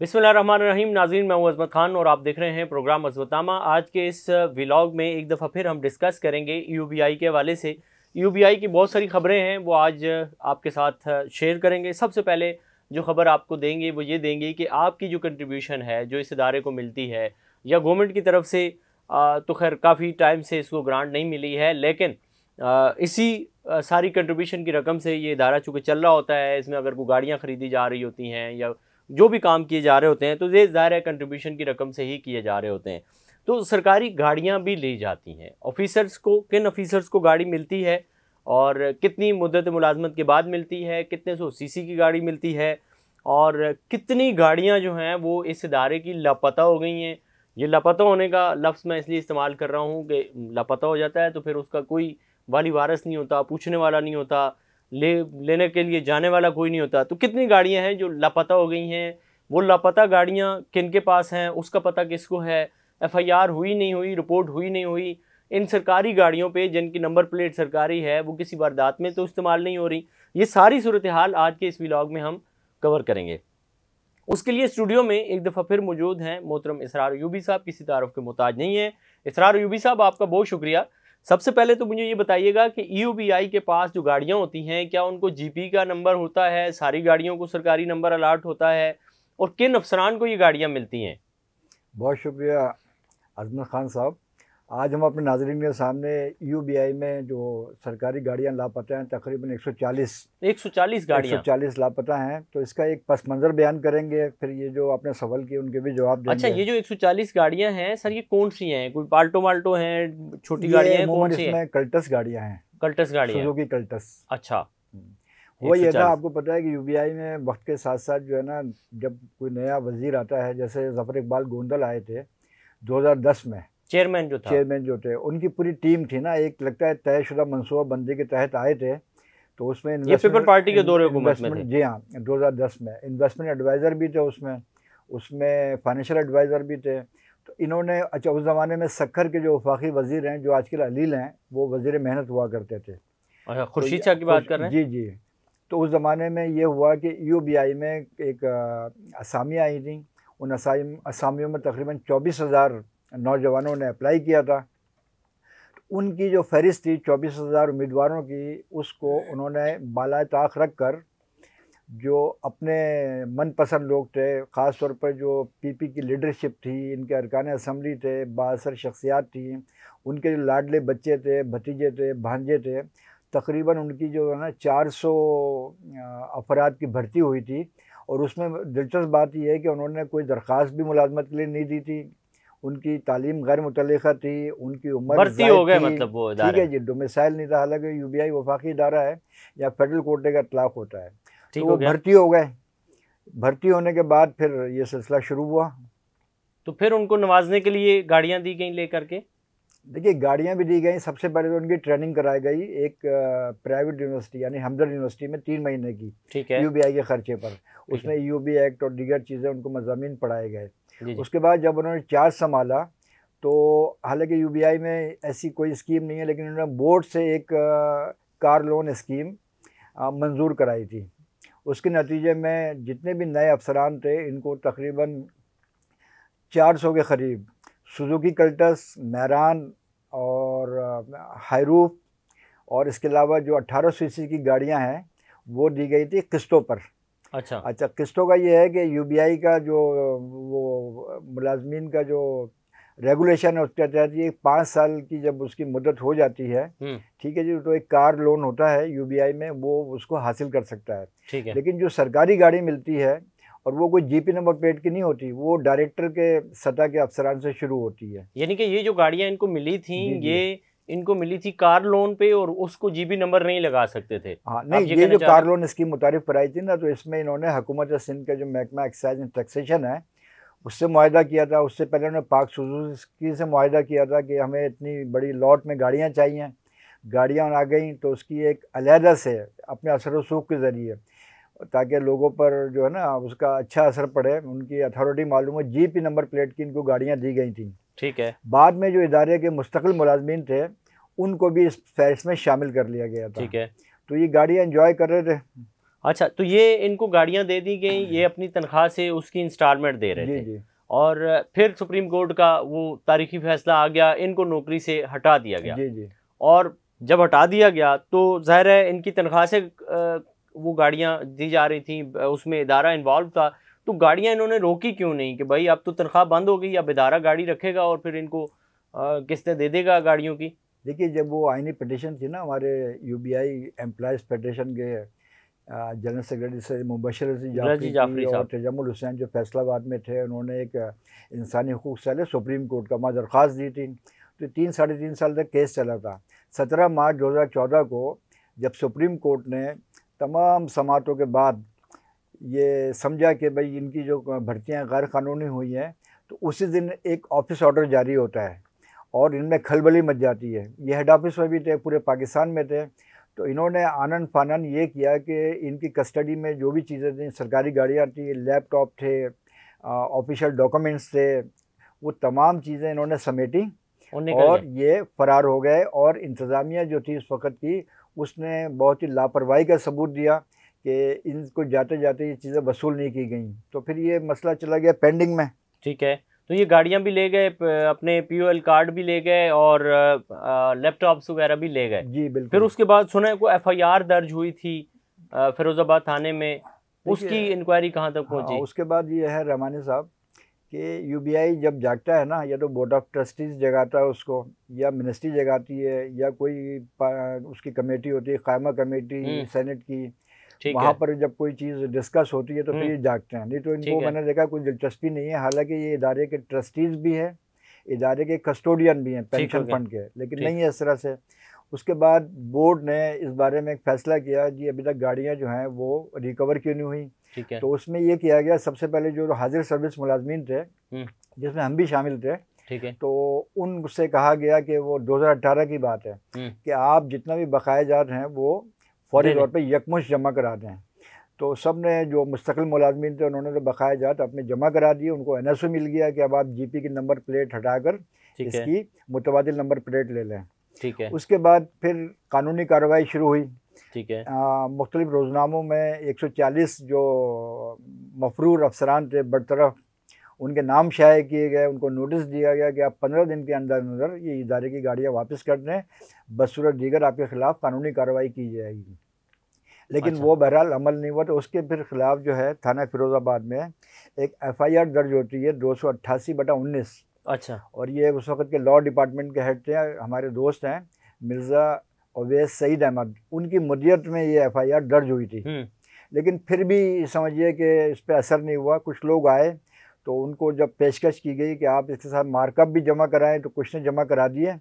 बिस्मिल्लाहिर्रहमानिर्रहीम। नाज़रीन, मैं हूं अज़मत खान और आप देख रहे हैं प्रोग्राम अज़मतनामा। आज के इस व्लॉग में एक दफ़ा फिर हम डिस्कस करेंगे यूबीआई के हवाले से। यूबीआई की बहुत सारी ख़बरें हैं, वो आज आपके साथ शेयर करेंगे। सबसे पहले जो ख़बर आपको देंगे वो ये देंगे कि आपकी जो कंट्रीब्यूशन है जो इस इदारे को मिलती है या गवर्नमेंट की तरफ से, तो खैर काफ़ी टाइम से इसको ग्रांट नहीं मिली है, लेकिन इसी सारी कंट्रीब्यूशन की रकम से ये इदारा चूँकि चल रहा होता है। इसमें अगर कोई गाड़ियाँ ख़रीदी जा रही होती हैं या जो भी काम किए जा रहे होते हैं तो ये ज़ाहिर है कंट्रीब्यूशन की रकम से ही किए जा रहे होते हैं। तो सरकारी गाड़ियाँ भी ली जाती हैं। ऑफिसर्स को, किन ऑफिसर्स को गाड़ी मिलती है और कितनी मुद्दत मुलाजमत के बाद मिलती है, कितने सौ सीसी की गाड़ी मिलती है और कितनी गाड़ियाँ जो हैं वो इस इदारे की लापता हो गई हैं। ये लापता होने का लफ्ज़ मैं इसलिए इस्तेमाल कर रहा हूँ कि लापता हो जाता है तो फिर उसका कोई वाली वारस नहीं होता, पूछने वाला नहीं होता, लेने के लिए जाने वाला कोई नहीं होता। तो कितनी गाड़ियां हैं जो लापता हो गई हैं, वो लापता गाड़ियां किन के पास हैं, उसका पता किसको है, एफआईआर हुई नहीं हुई, रिपोर्ट हुई नहीं हुई। इन सरकारी गाड़ियों पे जिनकी नंबर प्लेट सरकारी है वो किसी वारदात में तो इस्तेमाल नहीं हो रही। ये सारी सूरत हाल आज के इस व्लॉग में हम कवर करेंगे। उसके लिए स्टूडियो में एक दफ़ा फिर मौजूद हैं मोहतरम इसरार अयूबी साहब, किसी तारुफ के मोहताज नहीं है। इसरार अयूबी साहब, आपका बहुत शुक्रिया। सबसे पहले तो मुझे ये बताइएगा कि यूबीआई के पास जो गाड़ियाँ होती हैं, क्या उनको जीपी का नंबर होता है, सारी गाड़ियों को सरकारी नंबर अलाट होता है, और किन अफसरान को ये गाड़ियाँ मिलती हैं? बहुत शुक्रिया अज़मत खान साहब। आज हम अपने नाज़रीन के सामने यूबीआई में जो सरकारी गाड़ियां लापता हैं, तकरीबन 140 गाड़ियाँ 140 लापता हैं, तो इसका एक पस मंज़र बयान करेंगे। फिर ये जो आपने सवाल किए उनके भी जवाब देंगे। अच्छा, ये जो 140 गाड़ियाँ हैं सर, ये कौन सी हैं? कोई पाल्टो माल्टो हैं, छोटी गाड़ियाँ हैं, कौन सी हैं? इसमें कल्टस गाड़ियाँ हैं, कल्टस गाड़ियाँ, सुजुकी कल्टस। अच्छा। वो ये था, आपको पता है कि यूबीआई में वक्त के साथ साथ जो है ना, जब कोई नया वजीर आता है, जैसे ज़फ़र इकबाल गोंदल आए थे 2010 में, चेयरमैन जो थे, उनकी पूरी टीम थी ना, एक लगता है तयशुदा मनसूबा बंदी के तहत आए थे। तो उसमें ये पीपल पार्टी के दौरे हुकूमत में थे। जी हाँ, 2010 में इन्वेस्टमेंट एडवाइज़र भी थे उसमें फाइनेंशियल एडवाइज़र भी थे। तो इन्होंने, अच्छा, उस ज़माने में सक्खर के जो वफाकी वज़ीर हैं, जो आजकल अलील हैं, वो वज़ीर मेहनत हुआ करते थे। अच्छा, खुर्शीद शाह की बात कर रहे हैं? जी जी। तो उस ज़माने में ये हुआ कि यूबीआई में एक असामियाँ आई थी। उन असामियों में तकरीबन 24,000 नौजवानों ने अप्लाई किया था। उनकी जो फहरिस्त थी 24,000 उम्मीदवारों की, उसको उन्होंने बाला ताख रख कर जो अपने मनपसंद लोग थे, ख़ास तौर पर जो पीपी की लीडरशिप थी, इनके अरकान असम्बली थे, बाअसर शख्सियात थी, उनके जो लाडले बच्चे थे, भतीजे थे, भांजे थे, तकरीबन उनकी जो है ना 400 अफराद की भर्ती हुई थी। और उसमें दिलचस्प बात यह है कि उन्होंने कोई दरख्वास्त भी मुलाजमत के लिए नहीं दी थी, उनकी तालीम गैर मुतल्लिका थी, उनकी उम्र भर्ती हो गए, मतलब वो ठीक है जी, डोमिसाइल नहीं था। हालांकि यूबीआई वफाकी इदारा है या फेडरल कोटे का इतलाक़ होता है। तो वो भर्ती हो गए। भर्ती होने के बाद फिर ये सिलसिला शुरू हुआ। तो फिर उनको नवाजने के लिए गाड़ियाँ दी गई लेकर के? देखिए, गाड़ियाँ भी दी गई। सबसे पहले तो उनकी ट्रेनिंग कराई गई एक प्राइवेट यूनिवर्सिटी यानी हमदर्द यूनिवर्सिटी में 3 महीने की, ठीक है, यूबीआई के खर्चे पर। उसमें यूबी एक्ट और दीगर चीज़ें उनको मज़ामीन पढ़ाए गए। उसके बाद जब उन्होंने चार्ज संभाला, तो हालांकि यूबीआई में ऐसी कोई स्कीम नहीं है, लेकिन उन्होंने बोर्ड से एक कार लोन स्कीम मंजूर कराई थी। उसके नतीजे में जितने भी नए अफसरान थे, इनको तकरीबन 400 के करीब सुजुकी कल्टस, मैरान और हायरूफ, और इसके अलावा जो 1800 सीसी की गाड़ियां हैं वो दी गई थी किस्तों पर। अच्छा, किस्तों का ये है कि यूबीआई का जो वो मुलाजमीन का जो रेगुलेशन है उसके तहत ये 5 साल की जब उसकी मुद्दत हो जाती है, ठीक है जी, तो एक कार लोन होता है यूबीआई में, वो उसको हासिल कर सकता है। ठीक है। लेकिन जो सरकारी गाड़ी मिलती है, और वो कोई जीपी नंबर प्लेट की नहीं होती, वो डायरेक्टर के सतह के अफसरान से शुरू होती है। यानी कि ये जो गाड़ियाँ इनको मिली थी, ये इनको मिली थी कार लोन पे और उसको जीबी नंबर नहीं लगा सकते थे। हाँ, नहीं, ये जो कार लोन स्कीम मुतारिफ कराई थी ना, तो इसमें इन्होंने हुकूमत सिंध का जो महकमा एक्साइज एंड टैक्सेशन है उससे मुआहदा किया था। उससे पहले उन्होंने पाक सुजुकी से मुआहदा किया था कि हमें इतनी बड़ी लॉट में गाड़ियाँ चाहिए। गाड़ियाँ आ गई तो उसकी एक अलहदा से अपने असर वसूख के ज़रिए, ताकि लोगों पर जो है ना उसका अच्छा असर पड़े, उनकी अथॉरिटी मालूम हो, जीपी नंबर प्लेट की इनको गाड़ियाँ दी गई थी। ठीक है। बाद में जो इदारे के मुस्तकिल मुलाजमीन थे उनको भी इस फहरिस्त में शामिल कर लिया गया था। ठीक है। तो ये गाड़ियाँ एंजॉय कर रहे थे। अच्छा, तो ये इनको गाड़ियां दे दी गई, ये अपनी तनख्वाह से उसकी इंस्टॉलमेंट दे रहे थे। जी। और फिर सुप्रीम कोर्ट का वो तारीखी फैसला आ गया, इनको नौकरी से हटा दिया गया। जी। और जब हटा दिया गया तो जाहिर है इनकी तनख्वाह से वो गाड़ियां दी जा रही थी, उसमें इदारा इन्वॉल्व था, तो गाड़ियां इन्होंने रोकी क्यों नहीं कि भाई अब तो तनख्वाह बंद हो गई, अब इदारा गाड़ी रखेगा और फिर इनको किस्तें दे देगा गाड़ियों की। देखिए, जब वो आईनी पिटीशन थी ना हमारे यूबीआई एम्प्लॉयज़ फेडरेशन के जनरल सेक्रेटरी से मुबशर जाफरी और तजम्मुल हुसैन जो फैसलाबाद में थे, उन्होंने एक इंसानी हकूक़ से सुप्रीम कोर्ट का वहाँ दरख्वास्त दी थी। तो 3-3.5 साल तक केस चला था। 17 मार्च 2014 को जब सुप्रीम कोर्ट ने तमाम समातों के बाद ये समझा कि भाई इनकी जो भर्तियाँ गैर कानूनी हुई हैं, तो उसी दिन एक ऑफिस ऑर्डर जारी होता है और इनमें खलबली मच जाती है। ये हेड ऑफिस में भी थे, पूरे पाकिस्तान में थे। तो इन्होंने आनन फानन ये किया कि इनकी कस्टडी में जो भी चीज़ें थी, सरकारी गाड़ियाँ थी, लैपटॉप थे, ऑफिशियल डॉक्यूमेंट्स थे, वो तमाम चीज़ें इन्होंने समेटी और ये फ़रार हो गए। और इंतज़ामिया जो थी उस वक़्त की, उसने बहुत ही लापरवाही का सबूत दिया कि इनको जाते जाते ये चीज़ें वसूल नहीं की गई। तो फिर ये मसला चला गया पेंडिंग में। ठीक है, तो ये गाड़ियां भी ले गए, अपने पीओएल कार्ड भी ले गए और लैपटॉप्स वगैरह भी ले गए। जी बिल्कुल। फिर उसके बाद सुना है कोई एफआईआर दर्ज हुई थी फिरोजाबाद थाने में, उसकी इंक्वायरी कहाँ तक पहुंची? हाँ, उसके बाद ये है रहमानी साहब कि यूबीआई जब जागता है ना, या तो बोर्ड ऑफ ट्रस्टीज़ जगाता है उसको, या मिनिस्ट्री जगाती है, या कोई उसकी कमेटी होती है, कायमा कमेटी सेनेट की, वहाँ पर जब कोई चीज़ डिस्कस होती है तो फिर ये जागते हैं। नहीं तो इनको मैंने देखा कोई दिलचस्पी नहीं है। हालांकि ये इदारे के ट्रस्टीज़ भी हैं, इदारे के कस्टोडियन भी हैं पेंशन फंड के, लेकिन नहीं है इस तरह से। उसके बाद बोर्ड ने इस बारे में एक फ़ैसला किया जी अभी तक गाड़ियाँ जो हैं वो रिकवर क्यों नहीं हुई। ठीक है। तो उसमें ये किया गया, सबसे पहले जो हाजिर सर्विस मुलाजमीन थे जिसमें हम भी शामिल थे, ठीक है, तो उनसे कहा गया कि वो 2018 की बात है कि आप जितना भी बकाया जात हैं वो फौरी तौर पे यकमुश्त जमा करा दें। तो सब ने, जो मुस्तकिल मुलाजमीन थे, उन्होंने तो बकाया जात अपने जमा करा दिए। उनको एनएसओ मिल गया कि अब आप जीपी की नंबर प्लेट हटाकर इसकी मुतबादिल नंबर प्लेट ले लें। ठीक है। उसके बाद फिर कानूनी कार्रवाई शुरू हुई। ठीक है। मुख्तलिफ रोज़नामों में 140 जो मफरूर अफसरान थे बरतरफ, उनके नाम शाये किए गए। उनको नोटिस दिया गया कि आप 15 दिन के अंदर अंदर ये इदारे की गाड़ियाँ वापस कर दें, बसूरत दीगर आपके ख़िलाफ़ कानूनी कार्रवाई की जाएगी। लेकिन वो बहरहाल अमल नहीं हुआ। तो उसके फिर ख़िलाफ़ जो है थाना फिरोज़ाबाद में एक FIR दर्ज होती है 288/19। अच्छा। और ये उस वक़्त के लॉ डिपार्टमेंट के हेड थे, हमारे दोस्त हैं मिर्ज़ा अवैस सईद अहमद, उनकी मुद्दत में ये FIR दर्ज हुई थी। लेकिन फिर भी समझिए कि इस पर असर नहीं हुआ। कुछ लोग आए तो उनको जब पेशकश की गई कि आप इसके साथ मार्कअप भी जमा कराएं, तो कुछ ने जमा करा दिए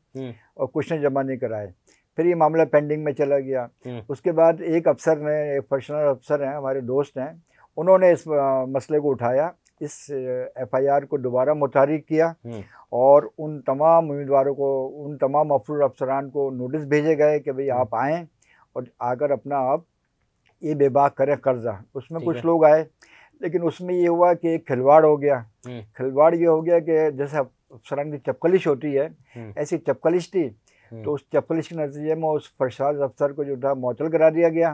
और कुछ ने जमा नहीं कराए। फिर ये मामला पेंडिंग में चला गया। उसके बाद एक अफसर ने, एक प्रोफेशनल अफसर हैं, हमारे दोस्त हैं, उन्होंने इस मसले को उठाया, इस FIR को दोबारा मुतारिक किया और उन तमाम उम्मीदवारों को, उन तमाम मफरूर अफसरान को नोटिस भेजे गए कि भाई आप आएँ और आकर अपना आप ये बेबाक करें कर्जा। उसमें कुछ लोग आए, लेकिन उसमें ये हुआ कि एक खिलवाड़ हो गया। खिलवाड़ ये हो गया कि जैसे अफसरान की चपकलिश होती है, ऐसी चपकलिश थी। तो उस चपकलिश के नतीजे में उस फरसाज अफसर को जो था मुअत्तल करा दिया गया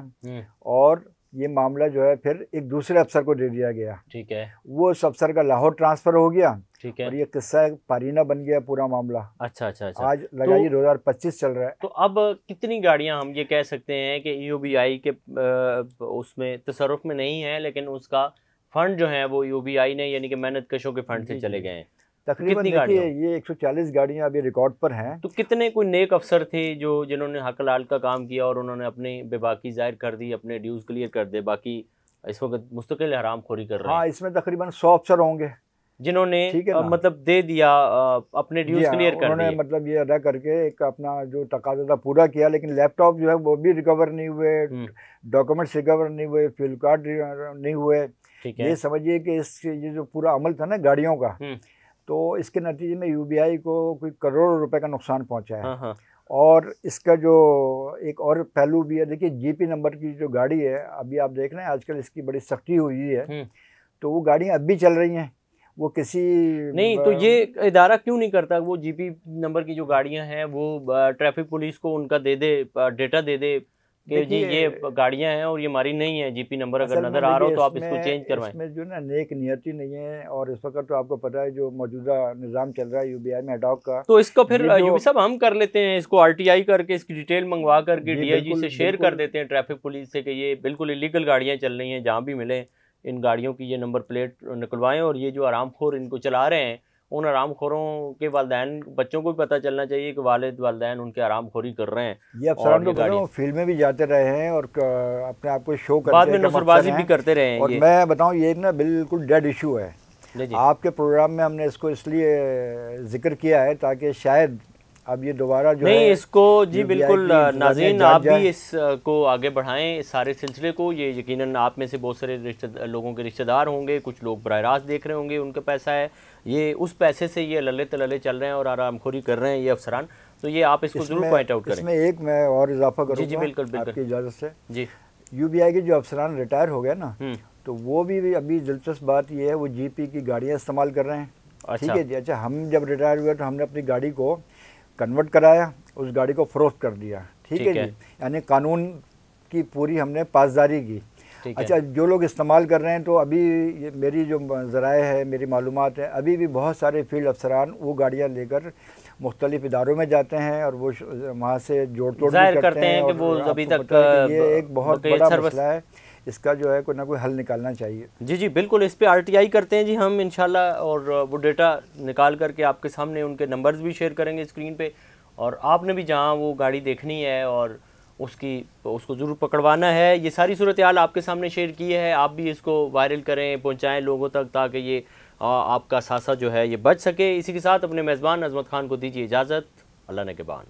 और ये मामला जो है फिर एक दूसरे अफसर को दे दिया गया। ठीक है। वो उस अफसर का लाहौर ट्रांसफ़र हो गया। ठीक है। और ये किस्सा पारीना बन गया पूरा मामला। अच्छा। आज लगाइए 2025 चल रहा है। तो अब कितनी गाड़ियां हम ये कह सकते हैं कि यूबीआई के उसमें तसरुफ में नहीं है, लेकिन उसका फंड जो है वो यूबीआई ने, यानी कि मेहनत कशों के फंड से चले गए हैं? तकरीबन देखिए ये 140 गाड़ियां अभी रिकॉर्ड पर हैं। तो कितने कोई नेक अफसर थे जिन्होंने हक लाल का काम किया और उन्होंने अपनी बेबाकी जाहिर कर दी, अपने ड्यूज क्लियर कर दे, बाकी इस वक्त मुस्तकिल हरामखोरी कर रहे हैं? हाँ, इसमें तकरीबन 100 अफसर होंगे जिन्होंने मतलब दे दिया, अपने ड्यूज क्लियर कर दिए, मतलब ये अदा करके एक अपना जो तकाजा था पूरा किया। लेकिन लैपटॉप जो है वो भी रिकवर नहीं हुए, डॉक्यूमेंट्स रिकवर नहीं हुए, फ्यूल कार्ड नहीं हुए। ये समझिए कि ये जो पूरा अमल था ना गाड़ियों का, तो इसके नतीजे में यूबीआई को कोई करोड़ों रुपए का नुकसान पहुंचा है। और इसका जो एक और पहलू भी है, देखिए जीपी नंबर की जो गाड़ी है, अभी आप देख रहे हैं आजकल इसकी बड़ी सख्ती हुई है, तो वो गाड़ियाँ अब भी चल रही हैं। वो किसी नहीं, तो ये इदारा क्यों नहीं करता, वो जीपी नंबर की जो गाड़ियां हैं वो ट्रैफिक पुलिस को उनका दे दे, डेटा दे दे, कि जी ये गाड़ियां हैं और ये हमारी नहीं है, जीपी नंबर अगर नज़र आ रहा हो तो आप इसको चेंज करवाएं। इसमें जो ना नेक नियति नहीं है, और इस वक्त तो आपको पता है जो मौजूदा निज़ाम चल रहा है यूबीआई में अडॉक का, तो इसको फिर यूबी साहब हम कर लेते हैं, इसको आरटीआई करके इसकी डिटेल मंगवा करके डीआईजी से शेयर कर देते हैं ट्रैफिक पुलिस से कि ये बिल्कुल इलीगल गाड़ियाँ चल रही हैं, जहाँ भी मिले इन गाड़ियों की ये नंबर प्लेट निकलवाएं, और ये जो आरामखोर इनको चला रहे हैं उन आरामखोरों के वालिदैन, बच्चों को भी पता चलना चाहिए कि वालिदैन उनके आरामखोरी कर रहे हैं। ये अफसरान को फील्ड में भी जाते रहे हैं और अपने आप को शो करते बाद में नसरबाजी भी करते रहे हैं। और मैं बताऊं ये ना बिल्कुल डेड इशू है। आपके प्रोग्राम में हमने इसको इसलिए जिक्र किया है ताकि शायद अब ये दोबारा जो नहीं इसको जी बिल्कुल नाज़रीन आप भी इसको आगे बढ़ाएं, इस सारे सिलसिले को। ये यकीनन आप में से बहुत सारे लोगों के रिश्तेदार होंगे, कुछ लोग बराह रास्त देख रहे होंगे, उनका पैसा है, ये उस पैसे से ये लल्ले तलल्ले चल रहे हैं और आरामखोरी कर रहे हैं ये अफसरान। तो ये आप इसको जरूर पॉइंट आउट करें। इसमें एक मैं और इजाफा करूँगा जी बिल्कुल बिल्कुल आपकी इजाज़त से जी। यूबीआई के जो अफसरान रिटायर हो गए ना, तो वो भी अभी दिलचस्प बात ये है वो जीपी की गाड़ियाँ इस्तेमाल कर रहे हैं। ठीक है जी। अच्छा, हम जब रिटायर हुए तो हमने अपनी गाड़ी को कन्वर्ट कराया, उस गाड़ी को फरोख्त कर दिया। ठीक है जी, यानी कानून की पूरी हमने पासदारी की। अच्छा, जो लोग इस्तेमाल कर रहे हैं तो अभी ये मेरी जो ज़राए है, मेरी मालूमात है, अभी भी बहुत सारे फील्ड अफसरान वो गाड़ियाँ लेकर मुख्तलिफ इदारों में जाते हैं और वो वहाँ से जोड़ तोड़ भी करते हैं कि वो अभी तक ये एक बहुत बड़ा मसला है, इसका जो है कोई ना कोई हल निकालना चाहिए। जी जी बिल्कुल, इस पे आरटीआई करते हैं जी हम इंशाल्लाह, और वो डेटा निकाल करके आपके सामने उनके नंबर्स भी शेयर करेंगे स्क्रीन पे, और आपने भी जहां वो गाड़ी देखनी है और उसको ज़रूर पकड़वाना है। ये सारी सूरत हाल आपके सामने शेयर की है, आप भी इसको वायरल करें, पहुँचाएँ लोगों तक ताकि ये आपका सासा जो है ये बच सके। इसी के साथ अपने मेज़बान अजमत खान को दीजिए इजाज़त। अल्लाह ने के बान।